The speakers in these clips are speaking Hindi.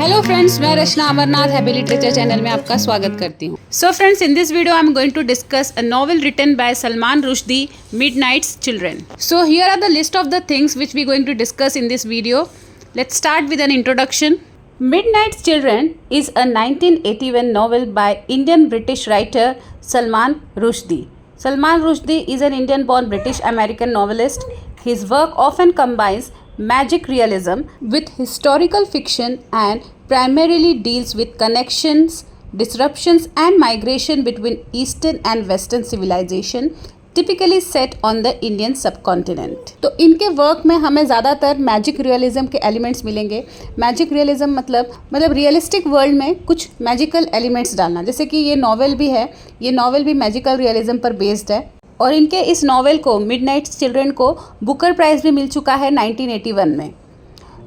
हेलो फ्रेंड्स, मैं Rachna Amarnath happy literature channel में आपका स्वागत करती हूँ। So friends, in this video I am going to discuss a novel written by Salman Rushdie, Midnight's Children. So here are the list of the things which we going to discuss in this video. Let's start with an introduction. Midnight's Children is a 1981 novel by Indian-British writer Salman Rushdie. Salman Rushdie is an Indian-born British-American novelist. His work often combines magic realism with historical fiction and primarily deals with connections, disruptions and migration between Eastern and Western civilization, typically set on the Indian subcontinent. तो इनके वर्क में हमें ज़्यादातर मैजिक रियलिज्म के एलिमेंट्स मिलेंगे। मैजिक रियलिज्म मतलब रियलिस्टिक वर्ल्ड में कुछ मैजिकल एलिमेंट्स डालना, जैसे कि ये नॉवेल भी है, ये नॉवेल भी मैजिकल रियलिज्म पर बेस्ड है। और इनके इस नॉवेल को, मिडनाइट्स चिल्ड्रन को, बुकर प्राइज़ भी मिल चुका है 1981 में।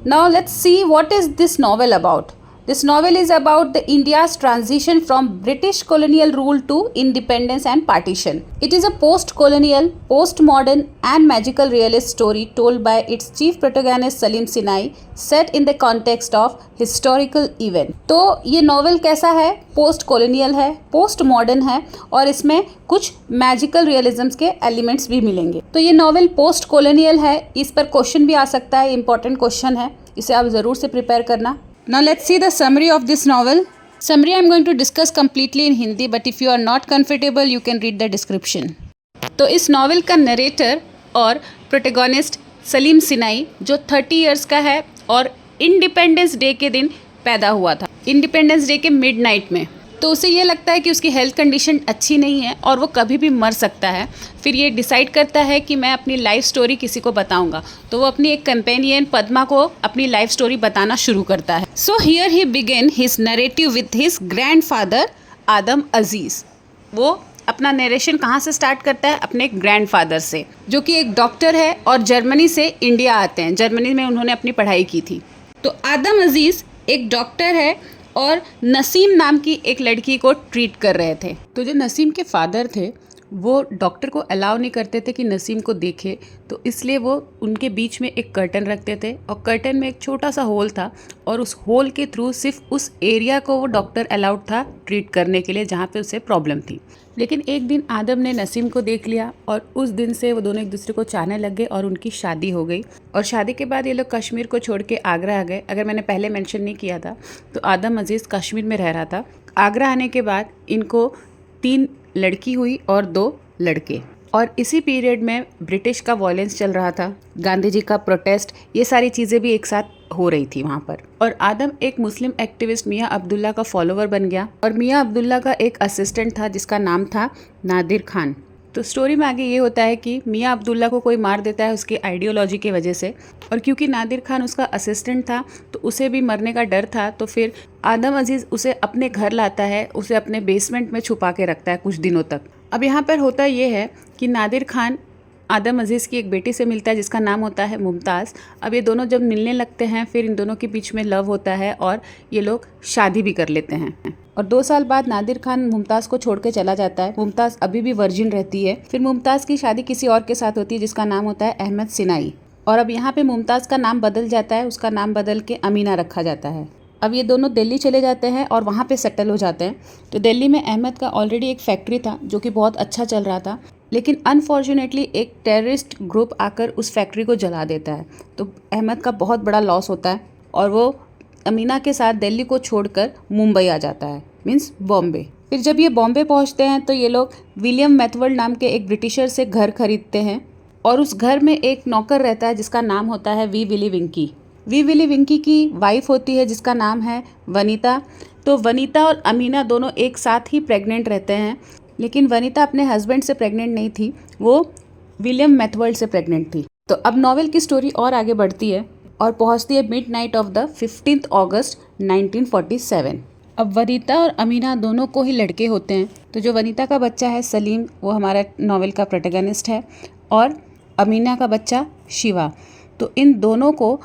Now let's see what is this novel about. This novel is about the India's transition from British colonial rule to independence and partition. It is a post-colonial, post-modern and magical realist story told by its chief protagonist Salim Sinai, set in the context of historical event. तो ये नॉवेल कैसा है? पोस्ट-colonial है, पोस्ट-मॉडर्न है और इसमें कुछ मैजिकल रियलिज्म्स के एलिमेंट्स भी मिलेंगे। तो ये नॉवेल पोस्ट-colonial है, इस पर क्वेश्चन भी आ सकता है, इंपॉर्टेंट क्वेश्चन है, इसे आप ज़रूर से प्रिपेयर करना। Now let's see the summary of this novel. Summary I am going to discuss completely in Hindi, but if you are not comfortable, you can read the description. तो इस नॉवल का नरेटर और प्रोटेगोनिस्ट सलीम सिनाई, जो 30 इयर्स का है और इंडिपेंडेंस डे के दिन पैदा हुआ था, इंडिपेंडेंस डे के मिडनाइट में। तो उसे ये लगता है कि उसकी हेल्थ कंडीशन अच्छी नहीं है और वो कभी भी मर सकता है। फिर ये डिसाइड करता है कि मैं अपनी लाइफ स्टोरी किसी को बताऊंगा। तो वो अपनी एक कंपेनियन पद्मा को अपनी लाइफ स्टोरी बताना शुरू करता है। So here he begin his narrative with his grandfather Aadam Aziz. वो अपना नरेशन कहाँ से स्टार्ट करता है? अपने ग्रैंडफादर से, जो कि एक डॉक्टर है और जर्मनी से इंडिया आते हैं। जर्मनी में उन्होंने अपनी पढ़ाई की थी। तो आदम अजीज़ एक डॉक्टर है और नसीम नाम की एक लड़की को ट्रीट कर रहे थे। तो जो नसीम के फादर थे वो डॉक्टर को अलाउ नहीं करते थे कि नसीम को देखे, तो इसलिए वो उनके बीच में एक कर्टन रखते थे और कर्टन में एक छोटा सा होल था और उस होल के थ्रू सिर्फ उस एरिया को वो डॉक्टर अलाउड था ट्रीट करने के लिए जहाँ पे उसे प्रॉब्लम थी। लेकिन एक दिन आदम ने नसीम को देख लिया और उस दिन से वो दोनों एक दूसरे को चाहने लग गए और उनकी शादी हो गई। और शादी के बाद ये लोग कश्मीर को छोड़ के आगरा आ गए। अगर मैंने पहले मेंशन नहीं किया था तो आदम अजीज़ कश्मीर में रह रहा था। आगरा आने के बाद इनको 3 लड़की हुई और 2 लड़के। और इसी पीरियड में ब्रिटिश का वॉयलेंस चल रहा था, गांधी जी का प्रोटेस्ट, ये सारी चीज़ें भी एक साथ हो रही थी वहाँ पर। और आदम एक मुस्लिम एक्टिविस्ट मियाँ अब्दुल्ला का फॉलोवर बन गया और मियाँ अब्दुल्ला का एक असिस्टेंट था जिसका नाम था नादिर खान। तो स्टोरी में आगे ये होता है कि मियाँ अब्दुल्ला को कोई मार देता है उसकी आइडियोलॉजी की वजह से, और क्योंकि नादिर खान उसका असिस्टेंट था तो उसे भी मरने का डर था। तो फिर आदम अजीज़ उसे अपने घर लाता है, उसे अपने बेसमेंट में छुपा के रखता है कुछ दिनों तक। अब यहाँ पर होता ये है कि नादिर खान आदम अजीज़ की एक बेटी से मिलता है जिसका नाम होता है मुमताज़। अब ये दोनों जब मिलने लगते हैं फिर इन दोनों के बीच में लव होता है और ये लोग शादी भी कर लेते हैं। और 2 साल बाद नादिर खान मुमताज़ को छोड़ के चला जाता है। मुमताज़ अभी भी वर्जिन रहती है। फिर मुमताज़ की शादी किसी और के साथ होती है जिसका नाम होता है अहमद सिनाई। और अब यहाँ पे मुमताज़ का नाम बदल जाता है, उसका नाम बदल के अमीना रखा जाता है। अब ये दोनों दिल्ली चले जाते हैं और वहाँ पे सेटल हो जाते हैं। तो दिल्ली में अहमद का ऑलरेडी एक फैक्ट्री था जो कि बहुत अच्छा चल रहा था, लेकिन अनफॉर्चुनेटली एक टेररिस्ट ग्रुप आकर उस फैक्ट्री को जला देता है। तो अहमद का बहुत बड़ा लॉस होता है और वो अमीना के साथ दिल्ली को छोड़कर मुंबई आ जाता है, मीन्स बॉम्बे। फिर जब ये बॉम्बे पहुँचते हैं तो ये लोग विलियम मैथवर्ड नाम के एक ब्रिटिशर से घर खरीदते हैं और उस घर में एक नौकर रहता है जिसका नाम होता है Wee Willie Winkie. Wee Willie Winkie की वाइफ होती है जिसका नाम है वनीता। तो वनीता और अमीना दोनों एक साथ ही प्रेग्नेंट रहते हैं, लेकिन वनीता अपने हस्बैंड से प्रेग्नेंट नहीं थी, वो विलियम मैथवर्ड से प्रेग्नेंट थी। तो अब नॉवेल की स्टोरी और आगे बढ़ती है और पहुंचती है मिडनाइट ऑफ द 15 अगस्त 1947। अब वनीता और अमीना दोनों को ही लड़के होते हैं। तो जो वनीता का बच्चा है सलीम, वो हमारा नॉवेल का प्रोटैगनिस्ट है, और अमीना का बच्चा शिवा। तो इन दोनों को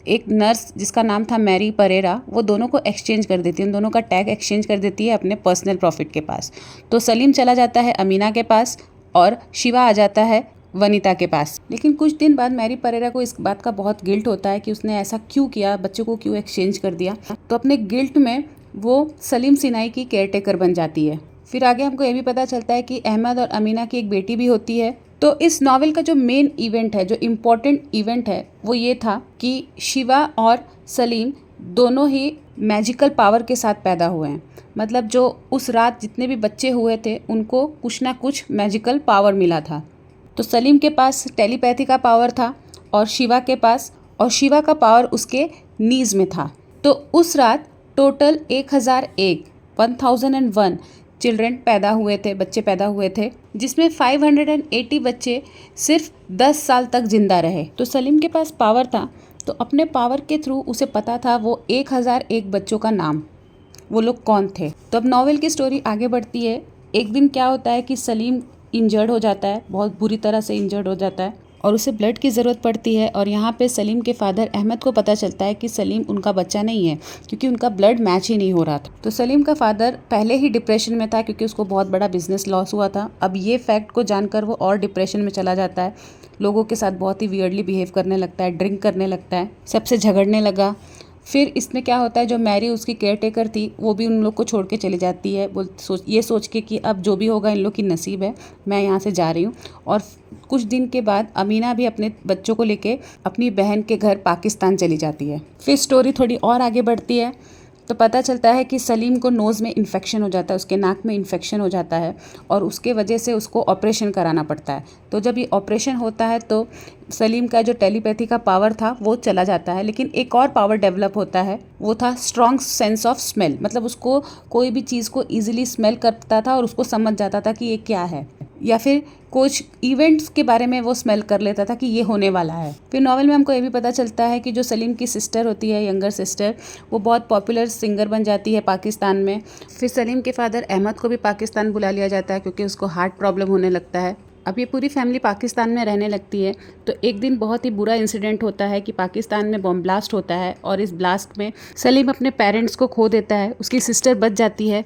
एक नर्स जिसका नाम था मैरी परेरा, वो दोनों को एक्सचेंज कर देती है, उन दोनों का टैग एक्सचेंज कर देती है अपने पर्सनल प्रॉफिट के पास। तो सलीम चला जाता है अमीना के पास और शिवा आ जाता है वनीता के पास। लेकिन कुछ दिन बाद मैरी परेरा को इस बात का बहुत गिल्ट होता है कि उसने ऐसा क्यों किया, बच्चे को क्यों एक्सचेंज कर दिया। तो अपने गिल्ट में वो सलीम सिनाई की केयरटेकर बन जाती है। फिर आगे हमको ये भी पता चलता है कि अहमद और अमीना की एक बेटी भी होती है। तो इस नॉवेल का जो मेन इवेंट है, जो इम्पोर्टेंट इवेंट है, वो ये था कि शिवा और सलीम दोनों ही मैजिकल पावर के साथ पैदा हुए हैं। मतलब जो उस रात जितने भी बच्चे हुए थे उनको कुछ ना कुछ मैजिकल पावर मिला था। तो सलीम के पास टेलीपैथी का पावर था और शिवा का पावर उसके नीज में था। तो उस रात टोटल 1001 चिल्ड्रन पैदा हुए थे, बच्चे पैदा हुए थे, जिसमें 580 बच्चे सिर्फ 10 साल तक जिंदा रहे। तो सलीम के पास पावर था, तो अपने पावर के थ्रू उसे पता था वो 1001 बच्चों का नाम, वो लोग कौन थे। तो अब नॉवेल की स्टोरी आगे बढ़ती है। एक दिन क्या होता है कि सलीम इंजर्ड हो जाता है, बहुत बुरी तरह से इंजर्ड हो जाता है और उसे ब्लड की ज़रूरत पड़ती है। और यहाँ पे सलीम के फादर अहमद को पता चलता है कि सलीम उनका बच्चा नहीं है, क्योंकि उनका ब्लड मैच ही नहीं हो रहा था। तो सलीम का फादर पहले ही डिप्रेशन में था, क्योंकि उसको बहुत बड़ा बिजनेस लॉस हुआ था। अब ये फैक्ट को जानकर वो और डिप्रेशन में चला जाता है, लोगों के साथ बहुत ही वियर्डली बिहेव करने लगता है, ड्रिंक करने लगता है, सबसे झगड़ने लगा। फिर इसमें क्या होता है, जो मैरी उसकी केयरटेकर थी वो भी उन लोग को छोड़ के चली जाती है, ये सोच के कि अब जो भी होगा इन लोग की नसीब है, मैं यहाँ से जा रही हूँ। और कुछ दिन के बाद अमीना भी अपने बच्चों को लेके अपनी बहन के घर पाकिस्तान चली जाती है। फिर स्टोरी थोड़ी और आगे बढ़ती है तो पता चलता है कि सलीम को नोज़ में इन्फेक्शन हो जाता है, उसके नाक में इन्फेक्शन हो जाता है और उसके वजह से उसको ऑपरेशन कराना पड़ता है। तो जब ये ऑपरेशन होता है तो सलीम का जो टेलीपैथी का पावर था वो चला जाता है, लेकिन एक और पावर डेवलप होता है, वो था स्ट्रॉन्ग सेंस ऑफ स्मेल। मतलब उसको कोई भी चीज़ को ईजिली स्मेल करता था और उसको समझ जाता था कि ये क्या है, या फिर कुछ इवेंट्स के बारे में वो स्मेल कर लेता था कि ये होने वाला है। फिर नॉवेल में हमको ये भी पता चलता है कि जो सलीम की सिस्टर होती है, यंगर सिस्टर, वो बहुत पॉपुलर सिंगर बन जाती है पाकिस्तान में। फिर सलीम के फादर अहमद को भी पाकिस्तान बुला लिया जाता है, क्योंकि उसको हार्ट प्रॉब्लम होने लगता है। अब ये पूरी फैमिली पाकिस्तान में रहने लगती है। तो एक दिन बहुत ही बुरा इंसिडेंट होता है कि पाकिस्तान में बॉम्ब ब्लास्ट होता है और इस ब्लास्ट में सलीम अपने पेरेंट्स को खो देता है, उसकी सिस्टर बच जाती है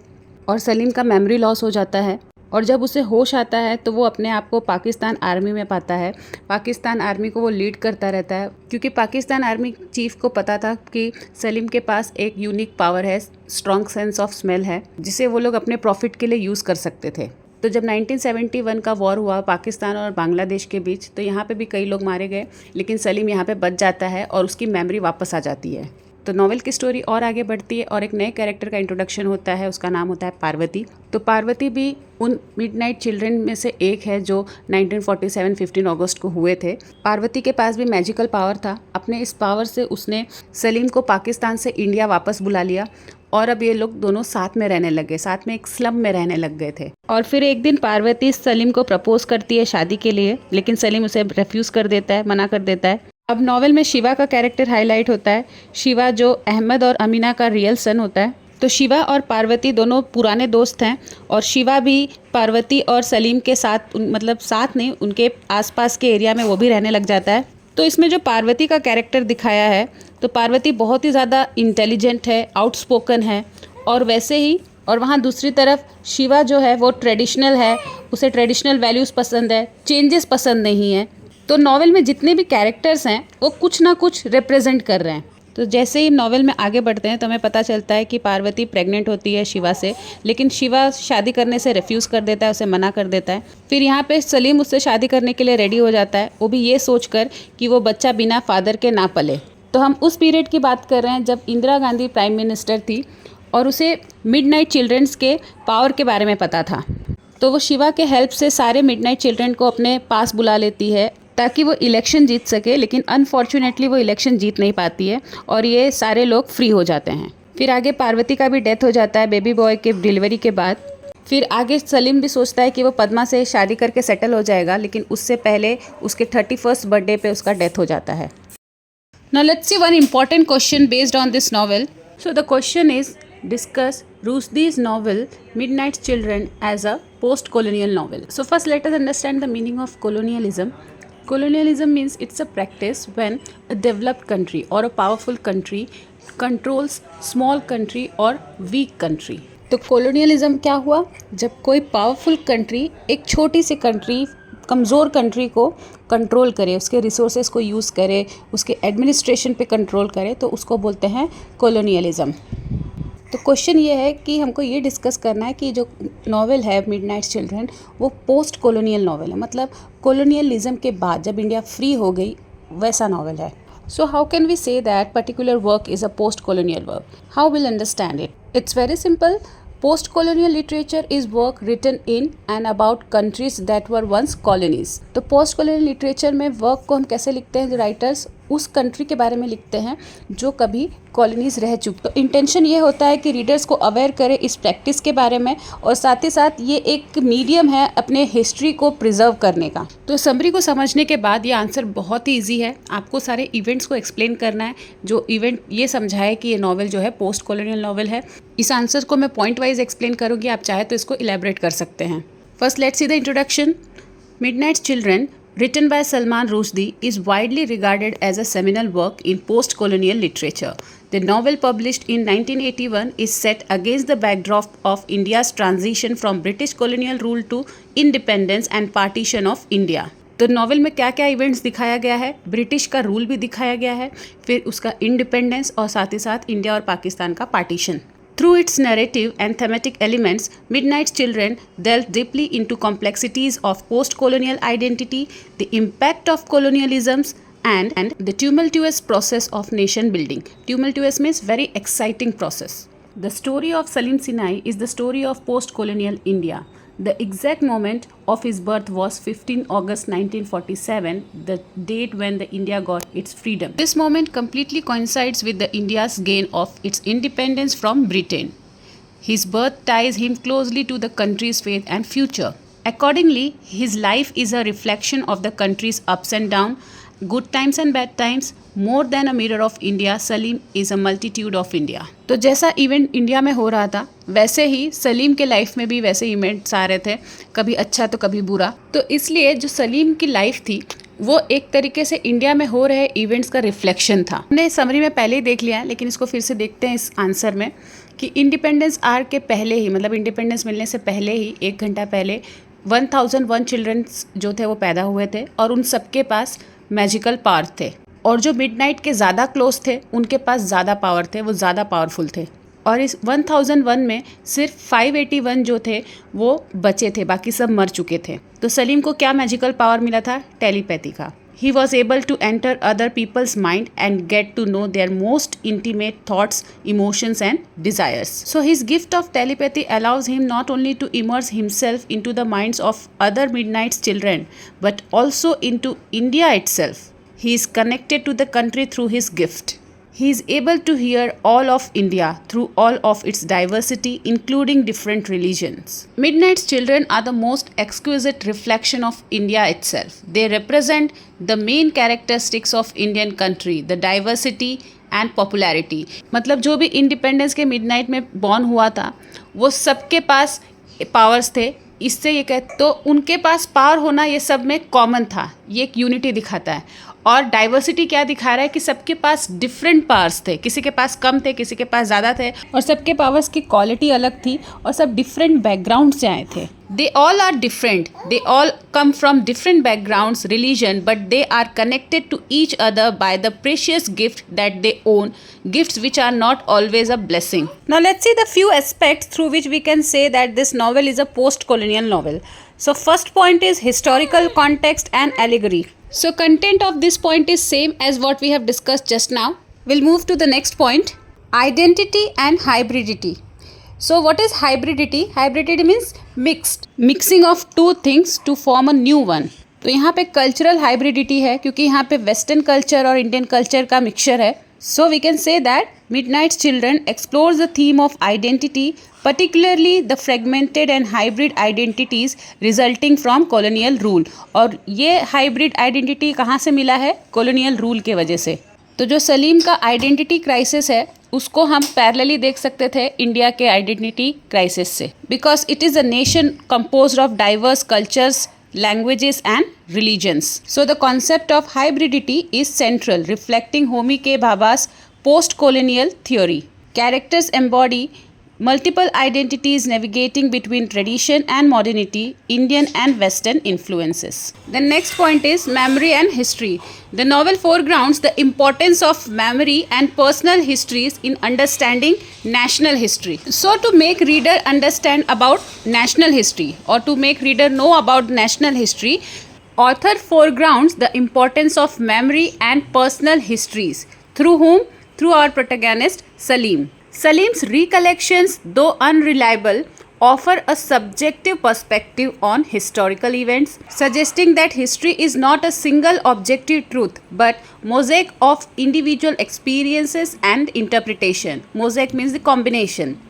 और सलीम का मेमोरी लॉस हो जाता है। और जब उसे होश आता है तो वो अपने आप को पाकिस्तान आर्मी में पाता है। पाकिस्तान आर्मी को वो लीड करता रहता है, क्योंकि पाकिस्तान आर्मी चीफ को पता था कि सलीम के पास एक यूनिक पावर है, स्ट्रॉन्ग सेंस ऑफ स्मेल है, जिसे वो लोग अपने प्रॉफिट के लिए यूज़ कर सकते थे। तो जब 1971 का वॉर हुआ पाकिस्तान और बांग्लादेश के बीच, तो यहाँ पे भी कई लोग मारे गए, लेकिन सलीम यहाँ पे बच जाता है और उसकी मेमोरी वापस आ जाती है। तो नॉवेल की स्टोरी और आगे बढ़ती है और एक नए कैरेक्टर का इंट्रोडक्शन होता है, उसका नाम होता है पार्वती। तो पार्वती भी उन मिडनाइट चिल्ड्रन में से एक है जो 1947 15 अगस्त को हुए थे। पार्वती के पास भी मैजिकल पावर था। अपने इस पावर से उसने सलीम को पाकिस्तान से इंडिया वापस बुला लिया और अब ये लोग दोनों साथ में रहने लग गए, साथ में एक स्लम में रहने लग गए थे। और फिर एक दिन पार्वती सलीम को प्रपोज करती है शादी के लिए, लेकिन सलीम उसे रिफ्यूज़ कर देता है, मना कर देता है। अब नॉवेल में शिवा का कैरेक्टर हाईलाइट होता है। शिवा जो अहमद और अमीना का रियल सन होता है। तो शिवा और पार्वती दोनों पुराने दोस्त हैं और शिवा भी पार्वती और सलीम के साथ मतलब साथ नहीं, उनके आसपास के एरिया में वो भी रहने लग जाता है। तो इसमें जो पार्वती का कैरेक्टर दिखाया है, तो पार्वती बहुत ही ज़्यादा इंटेलिजेंट है, आउटस्पोकन है और वैसे ही, और वहाँ दूसरी तरफ शिवा जो है वो ट्रेडिशनल है, उसे ट्रेडिशनल वैल्यूज़ पसंद है, चेंजेस पसंद नहीं है। तो नॉवेल में जितने भी कैरेक्टर्स हैं वो कुछ ना कुछ रिप्रेजेंट कर रहे हैं। तो जैसे ही नॉवेल में आगे बढ़ते हैं तो हमें पता चलता है कि पार्वती प्रेग्नेंट होती है शिवा से, लेकिन शिवा शादी करने से रिफ्यूज़ कर देता है, उसे मना कर देता है। फिर यहाँ पे सलीम उससे शादी करने के लिए रेडी हो जाता है, वो भी ये सोचकर कि वो बच्चा बिना फादर के ना पले। तो हम उस पीरियड की बात कर रहे हैं जब इंदिरा गांधी प्राइम मिनिस्टर थी और उसे मिडनाइट चिल्ड्रंस के पावर के बारे में पता था। तो वो शिवा के हेल्प से सारे मिडनाइट चिल्ड्रन को अपने पास बुला लेती है ताकि वो इलेक्शन जीत सके, लेकिन अनफॉर्चुनेटली वो इलेक्शन जीत नहीं पाती है और ये सारे लोग फ्री हो जाते हैं। फिर आगे पार्वती का भी डेथ हो जाता है बेबी बॉय के डिलीवरी के बाद। फिर आगे सलीम भी सोचता है कि वो पद्मा से शादी करके सेटल हो जाएगा, लेकिन उससे पहले उसके 31st बर्थडे पे उसका डेथ हो जाता है। Now let's see one important question based on this novel. So the question is, discuss Rushdie's novel Midnight Children as a post-colonial novel. So first let us understand the meaning of colonialism. Colonialism means it's a practice when a developed country or a powerful country controls small country or weak country. तो colonialism क्या हुआ? जब कोई powerful country एक छोटी सी country कमज़ोर कंट्री को कंट्रोल करे, उसके रिसोर्सेज को यूज़ करे, उसके एडमिनिस्ट्रेशन पे कंट्रोल करे, तो उसको बोलते हैं कॉलोनियलिज्म। तो क्वेश्चन ये है कि हमको ये डिस्कस करना है कि जो नॉवेल है मिडनाइट चिल्ड्रन वो पोस्ट कॉलोनियल नॉवेल है, मतलब कॉलोनियलिज्म के बाद जब इंडिया फ्री हो गई वैसा नॉवेल है। So how can we say that particular work is a post-colonial work? How we'll understand it? It's very simple. Post-colonial literature is work written in and about countries that were once colonies. तो post-colonial literature में work को हम कैसे लिखते हैं? राइटर्स उस कंट्री के बारे में लिखते हैं जो कभी कॉलोनीज रह चुकी। तो इंटेंशन ये होता है कि रीडर्स को अवेयर करे इस प्रैक्टिस के बारे में, और साथ ही साथ ये एक मीडियम है अपने हिस्ट्री को प्रिजर्व करने का। तो समरी को समझने के बाद ये आंसर बहुत ही ईजी है। आपको सारे इवेंट्स को एक्सप्लेन करना है, जो इवेंट ये समझाए कि ये नॉवल जो है पोस्ट कॉलोनियल नॉवल है। इस आंसर को मैं पॉइंट वाइज एक्सप्लेन करूँगी, आप चाहे तो इसको इलेबरेट कर सकते हैं। First let's see the introduction. Midnight children, written by Salman Rushdie, is widely regarded as a seminal work in post-colonial literature. The novel, published in 1981, is set against the backdrop of India's transition from British colonial rule to independence and partition of India. तो नॉवल में क्या क्या इवेंट्स दिखाया गया है? ब्रिटिश का रूल भी दिखाया गया है, फिर उसका इंडिपेंडेंस और साथ ही साथ इंडिया और पाकिस्तान का partition. Through its narrative and thematic elements, Midnight Children delve deeply into complexities of post-colonial identity, the impact of colonialisms, and the tumultuous process of nation building. Tumultuous means very exciting process. The story of Salim Sinai is the story of post-colonial India. The exact moment of his birth was 15 August 1947, the date when the India got its freedom. This moment completely coincides with the India's gain of its independence from Britain. His birth ties him closely to the country's faith and future. Accordingly, his life is a reflection of the country's ups and downs, good times and bad times. More than a mirror of India, Salim is a multitude of India. तो जैसा इवेंट इंडिया में हो रहा था वैसे ही सलीम के लाइफ में भी वैसे इवेंट्स आ रहे थे, कभी अच्छा तो कभी बुरा। तो इसलिए जो सलीम की लाइफ थी वो एक तरीके से इंडिया में हो रहे इवेंट्स का रिफ्लेक्शन था। हमने समरी में पहले ही देख लिया, लेकिन इसको फिर से देखते हैं इस आंसर में कि इंडिपेंडेंस आर के पहले ही, मतलब इंडिपेंडेंस मिलने से पहले ही 1 घंटा पहले 1001 चिल्ड्रंस जो थे वो पैदा हुए थे, और उन सबके पास मैजिकल पावर थे, और जो मिडनाइट के ज़्यादा क्लोज थे उनके पास ज़्यादा पावर थे, वो ज़्यादा पावरफुल थे। और इस 1001 में सिर्फ 581 जो थे वो बचे थे, बाकी सब मर चुके थे। तो सलीम को क्या मैजिकल पावर मिला था? टेलीपैथी का। He was able to enter other people's mind and get to know their most intimate thoughts, emotions and desires. So his gift of telepathy allows him not only to immerse himself into the minds of other Midnight's children, but also into India itself. He is connected to the country through his gift. He is able to hear all of India through all of its diversity, including different religions. Midnight's children are the most exquisite reflection of India itself. They represent the main characteristics of Indian country, the diversity and popularity. मतलब जो भी इंडिपेंडेंस के मिडनाइट में बॉर्न हुआ था वो सबके पास पावर्स थे। इससे ये कहते तो उनके पास पावर होना ये सब में कॉमन था, ये एक यूनिटी दिखाता है। और डाइवर्सिटी क्या दिखा रहा है कि सबके पास डिफरेंट पावर्स थे, किसी के पास कम थे, किसी के पास ज़्यादा थे, और सबके पावर्स की क्वालिटी अलग थी, और सब डिफरेंट बैकग्राउंड से आए थे। They all are different, they all come from different backgrounds, religion, but they are connected to each other by the precious gift that they own, gifts which are not always a blessing. Now let's see the few aspects through which we can say that this novel is a post colonial novel. So first point is historical context and allegory. So content of this point is same as what we have discussed just now. We'll move to the next point, identity and hybridity. So what is hybridity? Hybridity means mixed, mixing of two things to form a new one. तो यहाँ पे कल्चरल हाइब्रिडिटी है क्योंकि यहाँ पे वेस्टर्न कल्चर और इंडियन कल्चर का मिक्सचर है। So we can say that Midnight's Children explores the theme of identity, particularly the fragmented and hybrid identities resulting from colonial rule. और ये हाइब्रिड आइडेंटिटी कहाँ से मिला है? colonial rule के वजह से। तो जो सलीम का आइडेंटिटी क्राइसिस है उसको हम पैरेलली देख सकते थे इंडिया के आइडेंटिटी क्राइसिस से, because it is a nation composed of diverse cultures, languages and religions. So the concept of hybridity is central, reflecting Homi K. Bhabha's post-colonial theory. Characters embody multiple identities navigating between tradition and modernity, Indian and Western influences. The next point is memory and history. The novel foregrounds the importance of memory and personal histories in understanding national history. So to make reader understand about national history or to make reader know about national history, author foregrounds the importance of memory and personal histories. Through whom? Through our protagonist Salim. Salim's recollections, though unreliable, offer a subjective perspective on historical events, suggesting that history is not a single objective truth but mosaic of individual experiences and interpretation. Mosaic means the combination.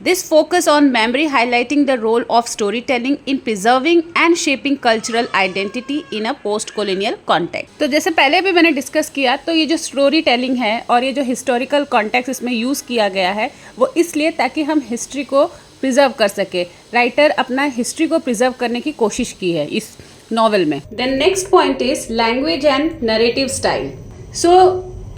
This focus on memory highlighting the role of storytelling in preserving and shaping cultural identity in a post-colonial context. तो जैसे पहले भी मैंने डिस्कस किया, तो ये जो स्टोरी टेलिंग है और ये जो हिस्टोरिकल कॉन्टेक्स्ट इसमें यूज़ किया गया है वो इसलिए ताकि हम हिस्ट्री को प्रिजर्व कर सके. राइटर अपना हिस्ट्री को प्रिजर्व करने की कोशिश की है इस नॉवल में. Then next point is language and narrative style. So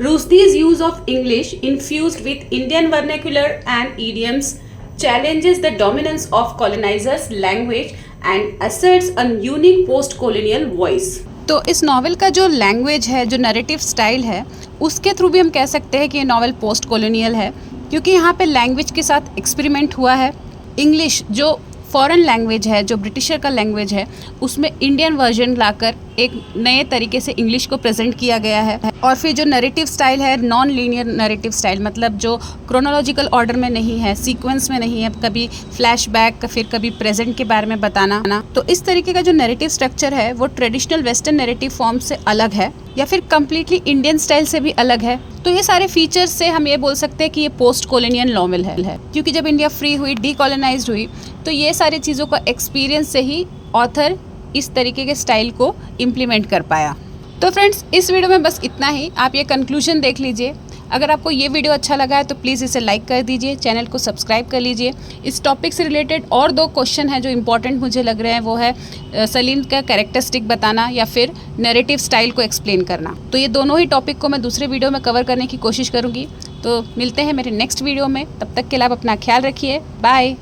Rushdie's use of English infused with Indian vernacular and idioms challenges the dominance of colonizers' language and asserts a unique post-colonial voice. तो इस नॉवल का जो लैंग्वेज है, जो नरेटिव स्टाइल है, उसके थ्रू भी हम कह सकते हैं कि ये नॉवल पोस्ट कॉलोनियल है, क्योंकि यहाँ पे लैंग्वेज के साथ एक्सपेरिमेंट हुआ है. इंग्लिश जो फॉरेन लैंग्वेज है, जो ब्रिटिशर का लैंग्वेज है, उसमें इंडियन वर्जन लाकर एक नए तरीके से इंग्लिश को प्रेजेंट किया गया है. और फिर जो नरेटिव स्टाइल है, नॉन लीनियर नरेटिव स्टाइल, मतलब जो क्रोनोलॉजिकल ऑर्डर में नहीं है, सीक्वेंस में नहीं है, कभी फ्लैशबैक फिर कभी प्रेजेंट के बारे में बताना. तो इस तरीके का जो नरेटिव स्ट्रक्चर है वो ट्रेडिशनल वेस्टर्न नरेटिव फॉर्म से अलग है या फिर कम्प्लीटली इंडियन स्टाइल से भी अलग है. तो ये सारे फीचर्स से हम ये बोल सकते हैं कि ये पोस्ट कॉलोनियल नॉवल है, क्योंकि जब इंडिया फ्री हुई, डीकॉलोनाइज्ड हुई, तो ये सारी चीज़ों का एक्सपीरियंस से ही ऑथर इस तरीके के स्टाइल को इम्प्लीमेंट कर पाया. तो फ्रेंड्स, इस वीडियो में बस इतना ही. आप ये कंक्लूजन देख लीजिए. अगर आपको ये वीडियो अच्छा लगा है तो प्लीज़ इसे लाइक कर दीजिए, चैनल को सब्सक्राइब कर लीजिए. इस टॉपिक से रिलेटेड और 2 क्वेश्चन हैं जो इंपॉर्टेंट मुझे लग रहे हैं, वो है सलीम का कैरेक्टरिस्टिक बताना या फिर नैरेटिव स्टाइल को एक्सप्लेन करना. तो ये दोनों ही टॉपिक को मैं दूसरे वीडियो में कवर करने की कोशिश करूँगी. तो मिलते हैं मेरे नेक्स्ट वीडियो में. तब तक के लिए आप अपना ख्याल रखिए. बाय.